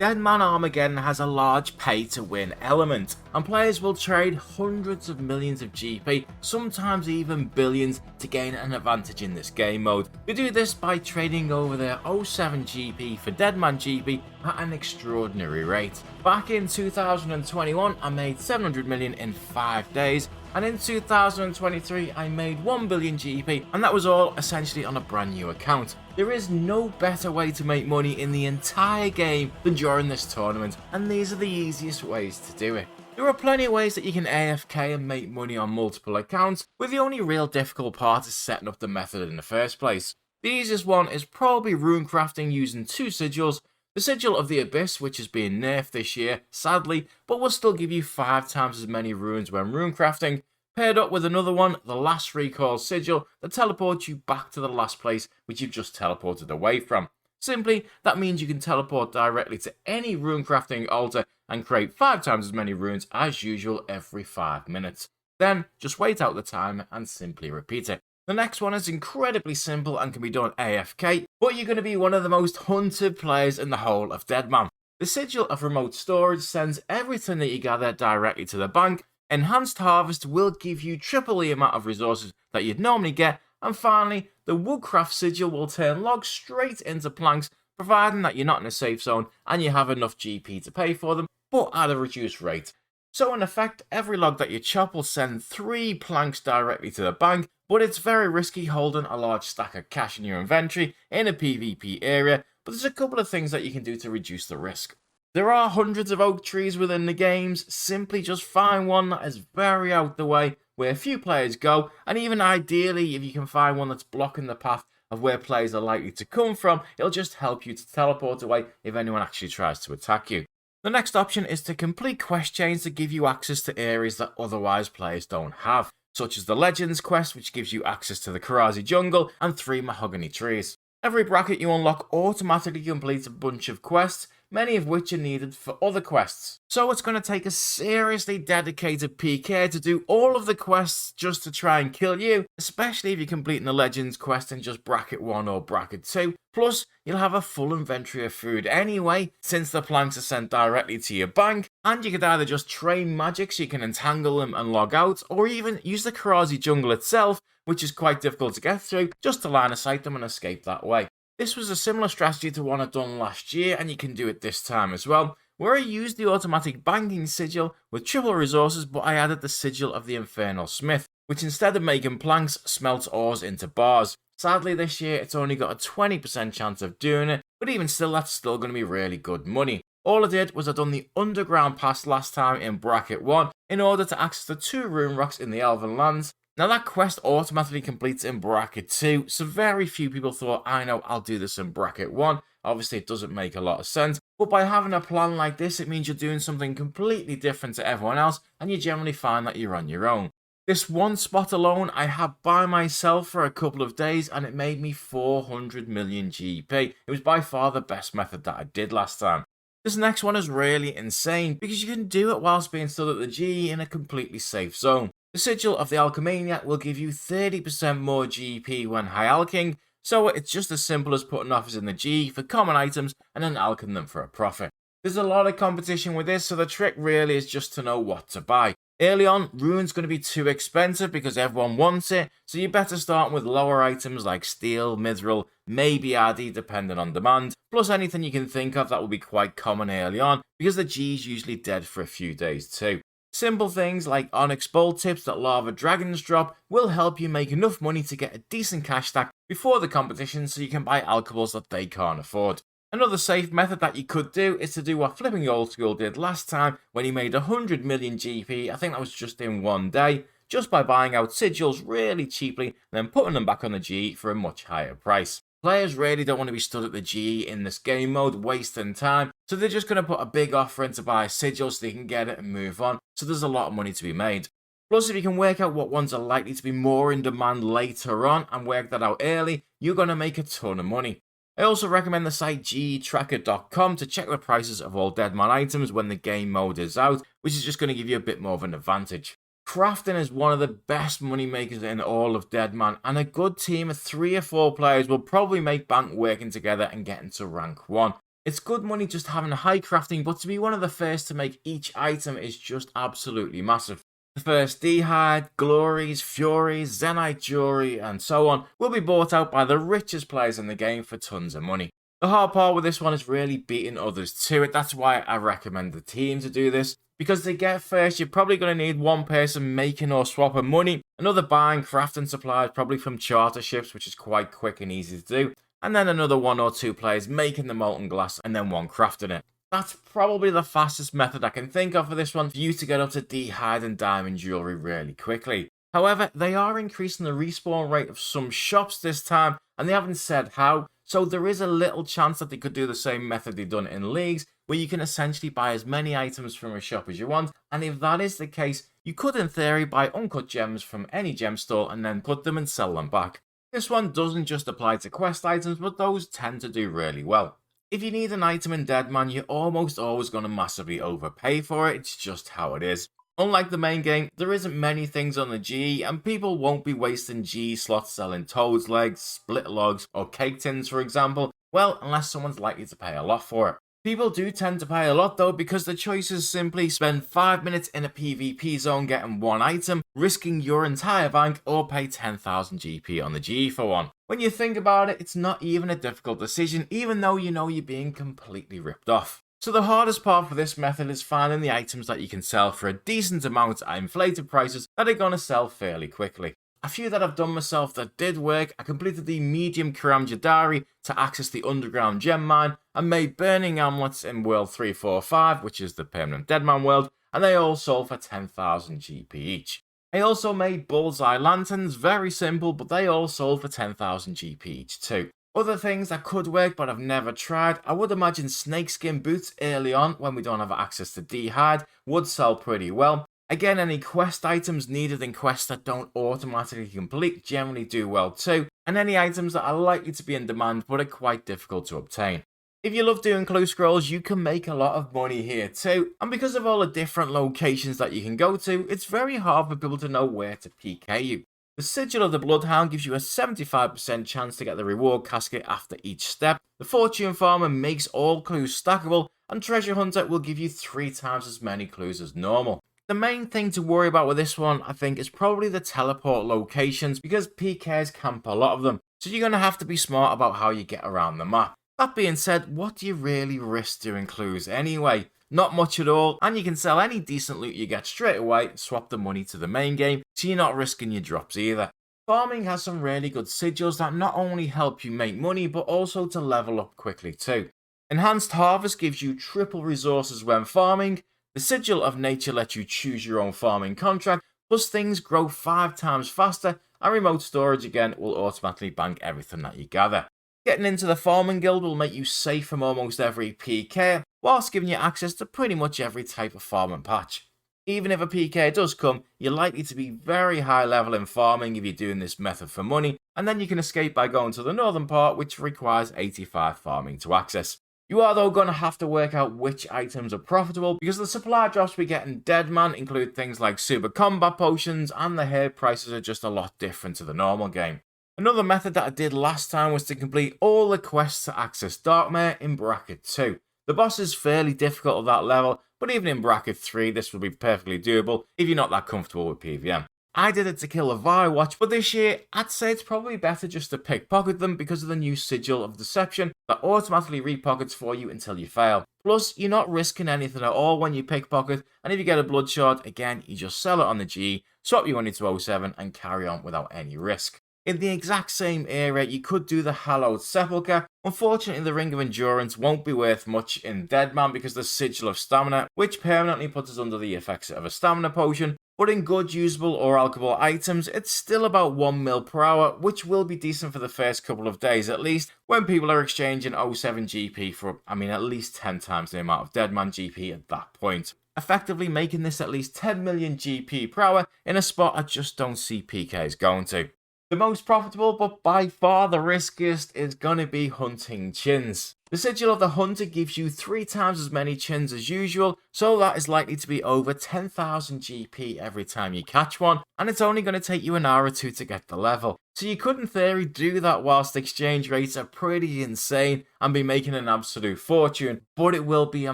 Deadman Armageddon has a large pay-to-win element, and players will trade hundreds of millions of GP, sometimes even billions, to gain an advantage in this game mode. They do this by trading over their 07 GP for Deadman GP at an extraordinary rate. Back in 2021, I made 700 million in 5 days, and in 2023 I made 1 billion GP, and that was all essentially on a brand new account. There is no better way to make money in the entire game than during this tournament, and these are the easiest ways to do it. There are plenty of ways that you can AFK and make money on multiple accounts, with the only real difficult part is setting up the method in the first place. The easiest one is probably rune crafting using 2 sigils. The sigil of the Abyss, which is being nerfed this year, sadly, but will still give you 5 times as many runes when rune crafting, paired up with another one, the last recall sigil, that teleports you back to the last place which you've just teleported away from. Simply, that means you can teleport directly to any rune crafting altar and create 5 times as many runes as usual every 5 minutes. Then, just wait out the timer and simply repeat it. The next one is incredibly simple and can be done AFK, but you're going to be one of the most hunted players in the whole of Deadman. The sigil of remote storage sends everything that you gather directly to the bank. Enhanced harvest will give you triple the amount of resources that you'd normally get, and finally, the woodcraft sigil will turn logs straight into planks, providing that you're not in a safe zone and you have enough GP to pay for them, but at a reduced rate. So in effect, every log that you chop will send 3 planks directly to the bank, but it's very risky holding a large stack of cash in your inventory in a PvP area, but there's a couple of things that you can do to reduce the risk. There are hundreds of oak trees within the games, simply just find one that is very out the way, where few players go, and even ideally if you can find one that's blocking the path of where players are likely to come from, it'll just help you to teleport away if anyone actually tries to attack you. The next option is to complete quest chains that give you access to areas that otherwise players don't have, such as the Legends quest, which gives you access to the Karazi jungle and 3 mahogany trees. Every bracket you unlock automatically completes a bunch of quests, many of which are needed for other quests. So it's going to take a seriously dedicated PK to do all of the quests just to try and kill you, especially if you're completing the Legends quest in just bracket 1 or bracket 2. Plus, you'll have a full inventory of food anyway, since the planks are sent directly to your bank, and you could either just train magic so you can entangle them and log out, or even use the Karazi jungle itself, which is quite difficult to get through, just to line of sight them and escape that way. This was a similar strategy to one I'd done last year, and you can do it this time as well, where I used the automatic banking sigil with triple resources, but I added the sigil of the Infernal Smith, which instead of making planks, smelts ores into bars. Sadly this year it's only got a 20% chance of doing it, but even still that's still going to be really good money. All I did was I done the underground pass last time in bracket 1 in order to access the 2 rune rocks in the Elven Lands. Now that quest automatically completes in bracket 2, so very few people thought, I know, I'll do this in bracket 1. Obviously it doesn't make a lot of sense, but by having a plan like this, it means you're doing something completely different to everyone else, and you generally find that you're on your own. This one spot alone I had by myself for a couple of days, and it made me 400 million GP. It was by far the best method that I did last time. This next one is really insane, because you can do it whilst being stood at the G in a completely safe zone. The sigil of the Alchemaniac will give you 30% more GP when high alching, so it's just as simple as putting offers in the G for common items and then alching them for a profit. There's a lot of competition with this, so the trick really is just to know what to buy. Early on, rune's going to be too expensive because everyone wants it, so you better start with lower items like steel, mithril, maybe RD depending on demand, plus anything you can think of that will be quite common early on because the G's usually dead for a few days too. Simple things like Onyx Bolt tips that Lava Dragons drop will help you make enough money to get a decent cash stack before the competition so you can buy alchables that they can't afford. Another safe method that you could do is to do what Flipping Old School did last time when he made 100 million GP, I think that was just in one day, just by buying out sigils really cheaply and then putting them back on the G for a much higher price. Players really don't want to be stood at the G in this game mode, wasting time, so they're just going to put a big offer in to buy a sigil so they can get it and move on, so there's a lot of money to be made. Plus, if you can work out what ones are likely to be more in demand later on and work that out early, you're going to make a ton of money. I also recommend the site getracker.com to check the prices of all Deadman items when the game mode is out, which is just going to give you a bit more of an advantage. Crafting is one of the best money makers in all of Deadman, and a good team of 3 or 4 players will probably make bank working together and getting to rank 1. It's good money just having a high crafting, but to be one of the first to make each item is just absolutely massive. The first D'hide, Glories, Furies, Zenite Jewelry, and so on will be bought out by the richest players in the game for tons of money. The hard part with this one is really beating others to it. That's why I recommend the team to do this. Because to get first, you're probably going to need one person making or swapping money, another buying crafting supplies, probably from charter ships, which is quite quick and easy to do, and then another one or two players making the molten glass and then one crafting it. That's probably the fastest method I can think of for this one for you to get up to D'hide and diamond jewelry really quickly. However, they are increasing the respawn rate of some shops this time, and they haven't said how, so there is a little chance that they could do the same method they've done in leagues, where you can essentially buy as many items from a shop as you want, and if that is the case, you could in theory buy uncut gems from any gem store and then put them and sell them back. This one doesn't just apply to quest items, but those tend to do really well. If you need an item in Deadman, you're almost always going to massively overpay for it, it's just how it is. Unlike the main game, there isn't many things on the GE, and people won't be wasting GE slots selling toad's legs, split logs, or cake tins for example, well, unless someone's likely to pay a lot for it. People do tend to pay a lot though, because the choice is simply spend 5 minutes in a PvP zone getting one item, risking your entire bank, or pay 10,000 GP on the GE for one. When you think about it, it's not even a difficult decision, even though you know you're being completely ripped off. So the hardest part for this method is finding the items that you can sell for a decent amount at inflated prices that are going to sell fairly quickly. A few that I've done myself that did work, I completed the medium Kiram Jadari to access the underground gem mine, and made burning amulets in world 345, which is the permanent Deadman world, and they all sold for 10,000 GP each. I also made bullseye lanterns, very simple, but they all sold for 10,000 GP each too. Other things that could work but I've never tried, I would imagine snakeskin boots early on when we don't have access to D'hide would sell pretty well. Again, any quest items needed in quests that don't automatically complete generally do well too, and any items that are likely to be in demand but are quite difficult to obtain. If you love doing clue scrolls, you can make a lot of money here too, and because of all the different locations that you can go to, it's very hard for people to know where to PK you. The sigil of the Bloodhound gives you a 75% chance to get the reward casket after each step. The Fortune Farmer makes all clues stackable, and Treasure Hunter will give you 3 times as many clues as normal. The main thing to worry about with this one, I think, is probably the teleport locations, because PKs camp a lot of them, so you're going to have to be smart about how you get around the map. That being said, what do you really risk doing clues anyway? Not much at all, and you can sell any decent loot you get straight away, swap the money to the main game, so you're not risking your drops either. Farming has some really good sigils that not only help you make money, but also to level up quickly too. Enhanced Harvest gives you triple resources when farming, the Sigil of Nature lets you choose your own farming contract, plus things grow 5 times faster, and remote storage again will automatically bank everything that you gather. Getting into the farming guild will make you safe from almost every PK, whilst giving you access to pretty much every type of farming patch. Even if a PK does come, you're likely to be very high level in farming if you're doing this method for money, and then you can escape by going to the northern part, which requires 85 farming to access. You are though going to have to work out which items are profitable, because the supply drops we get in Deadman include things like super combat potions, and the herb prices are just a lot different to the normal game. Another method that I did last time was to complete all the quests to access Darkmare in bracket 2. The boss is fairly difficult at that level, but even in bracket 3 this will be perfectly doable if you're not that comfortable with PvM. I did it to kill a Firewatch, but this year I'd say it's probably better just to pickpocket them because of the new Sigil of Deception that automatically repockets for you until you fail. Plus, you're not risking anything at all when you pickpocket, and if you get a blood shard, again, you just sell it on the G, swap your money to 07 and carry on without any risk. In the exact same area, you could do the Hallowed Sepulchre. Unfortunately, the Ring of Endurance won't be worth much in Deadman because the Sigil of Stamina, which permanently puts us under the effects of a stamina potion, but in good, usable or alchable items, it's still about 1 mil per hour, which will be decent for the first couple of days at least, when people are exchanging 07 GP for, at least 10 times the amount of Deadman GP at that point. Effectively making this at least 10 million GP per hour in a spot I just don't see PKs going to. The most profitable, but by far the riskiest, is gonna be hunting chins. The sigil of the hunter gives you 3 times as many chins as usual, so that is likely to be over 10,000 GP every time you catch one, and it's only going to take you an hour or two to get the level. So you could in theory do that whilst exchange rates are pretty insane and be making an absolute fortune, but it will be a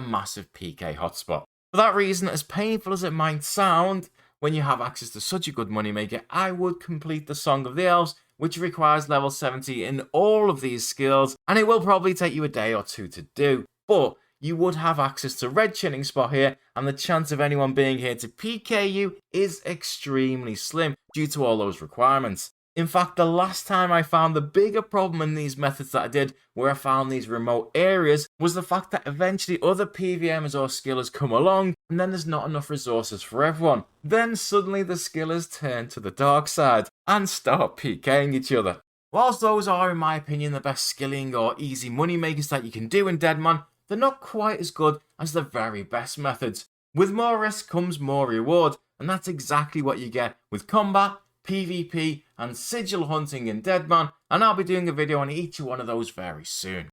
massive PK hotspot. For that reason, as painful as it might sound, when you have access to such a good moneymaker, I would complete the Song of the Elves, which requires level 70 in all of these skills, and it will probably take you a day or two to do. But you would have access to red chinning spot here, and the chance of anyone being here to PK you is extremely slim due to all those requirements. In fact, the last time I found the bigger problem in these methods that I did, where I found these remote areas, was the fact that eventually other PVMs or skillers come along, and then there's not enough resources for everyone. Then suddenly the skillers turn to the dark side and start PKing each other. Whilst those are, in my opinion, the best skilling or easy money makers that you can do in Deadman, they're not quite as good as the very best methods. With more risk comes more reward, and that's exactly what you get with combat, PvP and sigil hunting in Deadman, and I'll be doing a video on each one of those very soon.